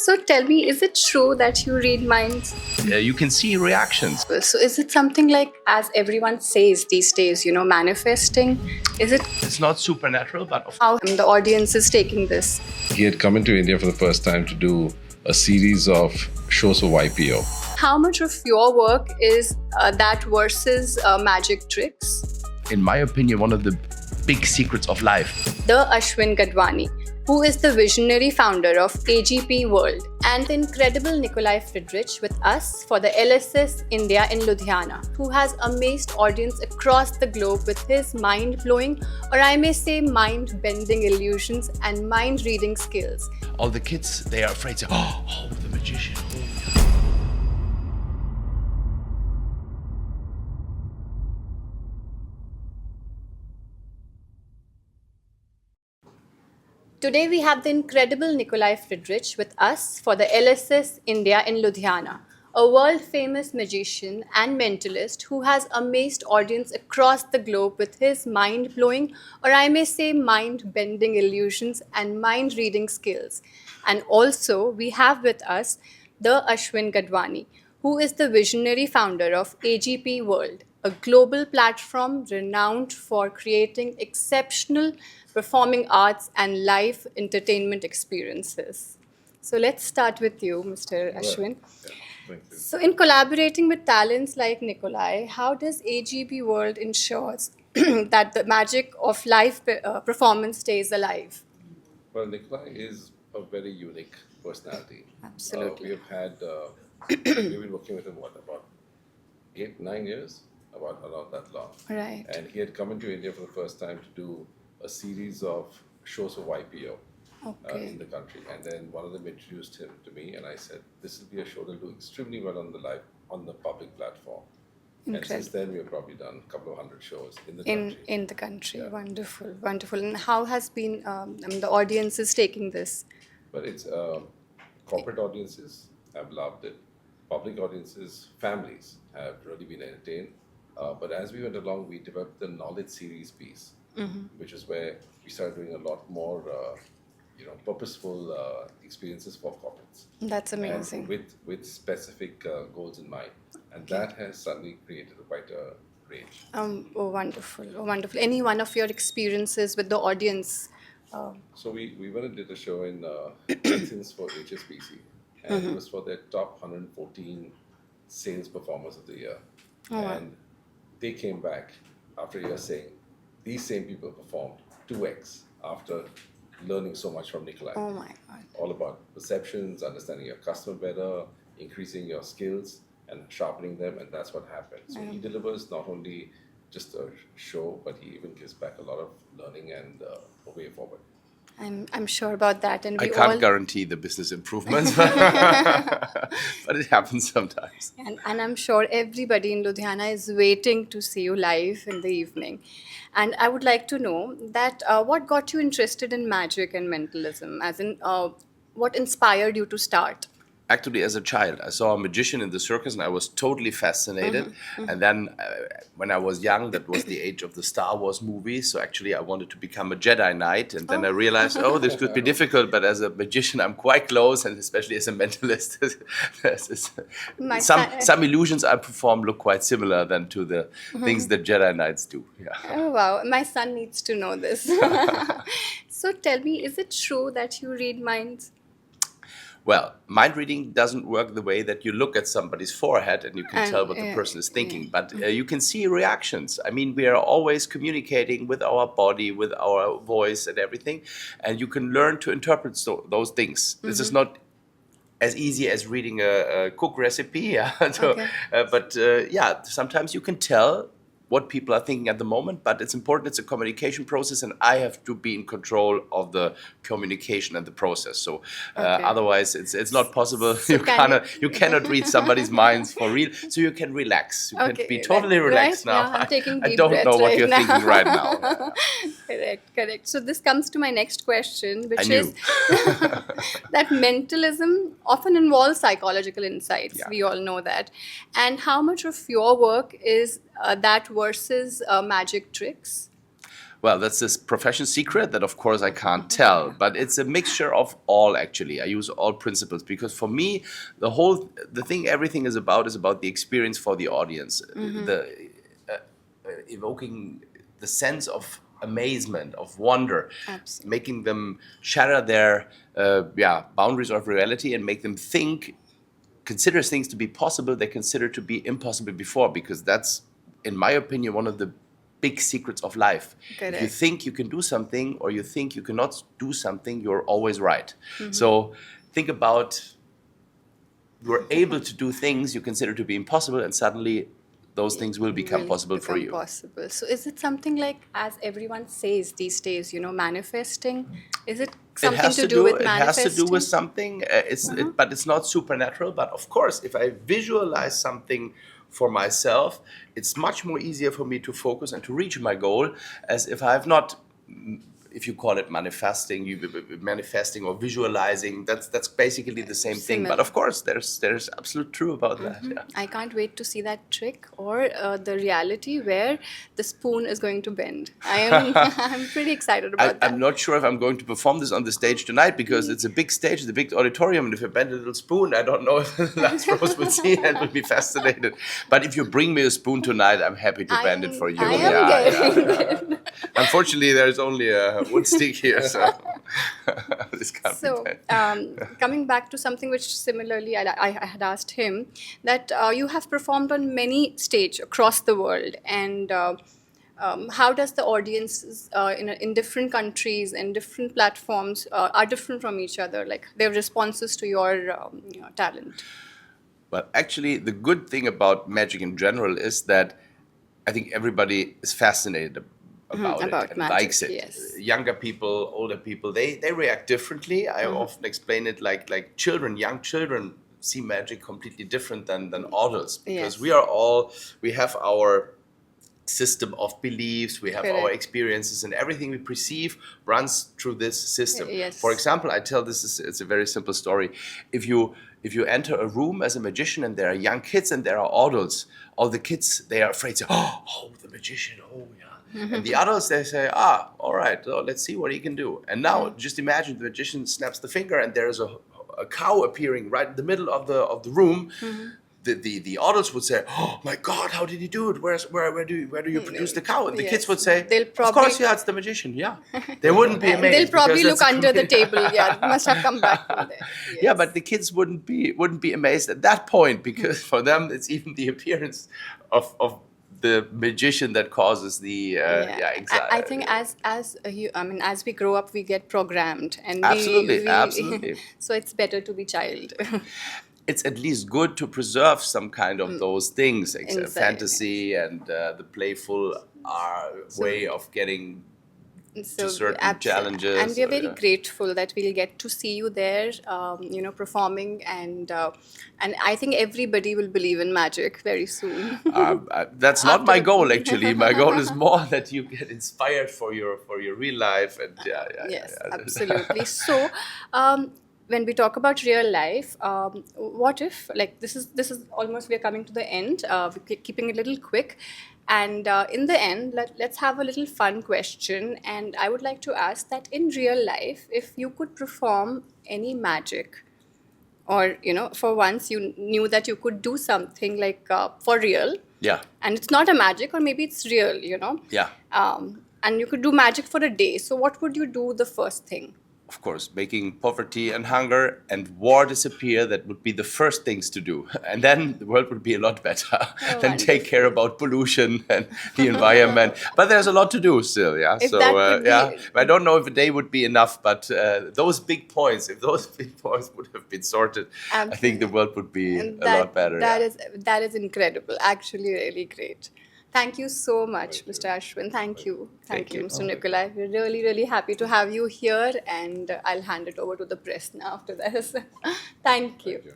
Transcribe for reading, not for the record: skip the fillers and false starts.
So tell me, is it true that you read minds? You can see reactions. So is it something like, as everyone says these days, manifesting? Is it It's not supernatural, but how the audience is taking this? He had come into India for the first time to do a series of shows for YPO. How much of your work is that versus magic tricks? in my opinion, one of the big secrets of life. The Ashwin Gadwani, who is the visionary founder of AGP World, and the incredible Nicolai Friedrich with us for the LSS India in Ludhiana, who has amazed audience across the globe with his mind-blowing, or I may say mind-bending illusions and mind-reading skills. All the kids, they are afraid to, oh, the magician. Oh. Today we have the incredible Nicolai Friedrich with us for the LSS India in Ludhiana, a world-famous magician and mentalist who has amazed audience across the globe with his mind-blowing, or I may say mind-bending illusions and mind-reading skills. And also we have with us the Ashwin Gadwani, who is the visionary founder of AGP World, a global platform renowned for creating exceptional performing arts and live entertainment experiences. So let's start with you, Mr. Ashwin. Yeah, thank you. So in collaborating with talents like Nicolai, how does AGP World ensures that the magic of live performance stays alive? Well, Nicolai is a very unique personality. Absolutely. We have had, we've been working with him, about 8-9 years? About around that long. Right. And he had come into India for the first time to do a series of shows for YPO in the country. And then one of them introduced him to me, and I said, this will be a show that will do extremely well on the public platform. And since then, we have probably done a couple of hundred shows in the country. In the country. Yeah. Wonderful, wonderful. And how has been the audience is taking this? But it's corporate audiences have loved it. Public audiences, families have really been entertained. But as we went along, we developed the knowledge series piece, which is where we started doing a lot more, purposeful experiences for corporates. That's amazing. And with specific goals in mind, and that has suddenly created quite a range. Oh, wonderful. Oh, wonderful. Any one of your experiences with the audience? So we went and did a show in Athens for HSBC, and it was for their top 114 sales performers of the year. And they came back after a year saying these same people performed 2x after learning so much from Nicolai. Oh my God. All about perceptions, understanding your customer better, increasing your skills and sharpening them, and that's what happened. So he delivers not only just a show, but he even gives back a lot of learning and a way forward. I'm sure about that. And I we can't all, guarantee the business improvements, but it happens sometimes. and I'm sure everybody in Ludhiana is waiting to see you live in the evening. And I would like to know that what got you interested in magic and mentalism, as in what inspired you to start? Actually, as a child, I saw a magician in the circus and I was totally fascinated. And then when I was young, that was the age of the Star Wars movies. So actually, I wanted to become a Jedi Knight. And then I realized, this could be difficult. But as a magician, I'm quite close. And especially as a mentalist, some illusions I perform look quite similar than to the things that Jedi Knights do. Yeah. Oh, wow. My son needs to know this. So tell me, is it true that you read minds? Well, mind reading doesn't work the way that you look at somebody's forehead and you can tell what the person is thinking, but you can see reactions. I mean, we are always communicating with our body, with our voice and everything, and you can learn to interpret those things. This is not as easy as reading a cook recipe, but sometimes you can tell what people are thinking at the moment, but it's important, it's a communication process, and I have to be in control of the communication and the process. So otherwise, it's not possible. So you cannot read somebody's minds for real. So you can relax. You can be totally relaxed now. I'm taking I deep don't breaths know what right you're now. thinking right now. Correct. So this comes to my next question, which I knew. is that mentalism often involves psychological insights. Yeah. We all know that. And how much of your work is that versus magic tricks? Well, that's this profession secret that, of course, I can't tell, but it's a mixture of all. Actually, I use all principles because for me, the thing, everything is about the experience for the audience, the evoking the sense of amazement, of wonder, Absolutely. making them shatter their boundaries of reality and make them think, consider things to be possible they consider to be impossible before, because that's, in my opinion, one of the big secrets of life. If you Correct. think you can do something or you think you cannot do something, you're always right. So think about, you're able to do things you consider to be impossible, and suddenly those things will become possible for become you. possible. So is it something like, as everyone says these days, manifesting? Is it something to do with It has to do with manifesting? something. But it's not supernatural. But of course, if I visualize something for myself, it's much more easier for me to focus and to reach my goal, as if I have not. If you call it manifesting or visualizing, that's basically the same thing. But Similar. of course, there's absolute true about that. Yeah. I can't wait to see that trick, or the reality where the spoon is going to bend. I'm pretty excited about that. I'm not sure if I'm going to perform this on the stage tonight, because it's a big stage, it's a big auditorium, and if I bend a little spoon, I don't know if the last rows will see and will be fascinated. But if you bring me a spoon tonight, I'm happy to bend it for you. I am getting it. Unfortunately, there's only a wood stick here, so this can't So, be bent. coming back to something which similarly I had asked him, that you have performed on many stages across the world, and how does the audiences in different countries and different platforms are different from each other, like their responses to your talent? Well, actually, the good thing about magic in general is that I think everybody is fascinated about About it and magic, likes it. yes. Younger people, older people, they react differently. I often explain it like children, young children see magic completely different than adults, because Yes. we have our system of beliefs, we have our Correct. experiences, and everything we perceive runs through this system. Yes. For example, I tell it's a very simple story. If you enter a room as a magician and there are young kids and there are adults, all the kids, they are afraid, say, oh, the magician, oh yeah. And the adults, they say, all right, so let's see what he can do. And now just imagine the magician snaps the finger and there's a cow appearing right in the middle of the room. The adults would say, "Oh my God, how did he do it? Where do you produce the cow?" And the kids Yes. would say, They'll "Of probably- course, yeah, it's the magician." Yeah, they wouldn't be amazed. They'll probably because look that's a under the complete- table. Yeah, it must have come back from there. Yeah, Yes. but the kids wouldn't be amazed at that point, because for them it's even the appearance of the magician that causes the anxiety. I think as we grow up, we get programmed, and Absolutely, absolutely. So it's better to be child. It's at least good to preserve some kind of those things, Inside, fantasy and the playful way of getting to certain challenges. And we are very yeah. grateful that we'll get to see you there, performing, and I think everybody will believe in magic very soon. That's not my After- goal, actually. My goal is more that you get inspired for your real life, and Yes, absolutely. So, when we talk about real life, what if, like, this is almost, we are coming to the end. We're keeping it a little quick, and in the end, let's have a little fun question. And I would like to ask that, in real life, if you could perform any magic, or for once you knew that you could do something like for real, Yeah. and it's not a magic, or maybe it's real, Yeah. and you could do magic for a day. So what would you do the first thing? Of course, making poverty and hunger and war disappear, that would be the first things to do. And then the world would be a lot better. Then take care about pollution and the environment. But there's a lot to do still, yeah. If So, that could be- I don't know if a day would be enough, but those big points, if those big points would have been sorted, I think the world would be And a lot better. That yeah. that is incredible. Actually, really great. Thank you so much, Mr. Ashwin. Thank you. Thank you, Mr. Nicolai. We're really, really happy to have you here, and I'll hand it over to the press now after this. Thank you. Thank you.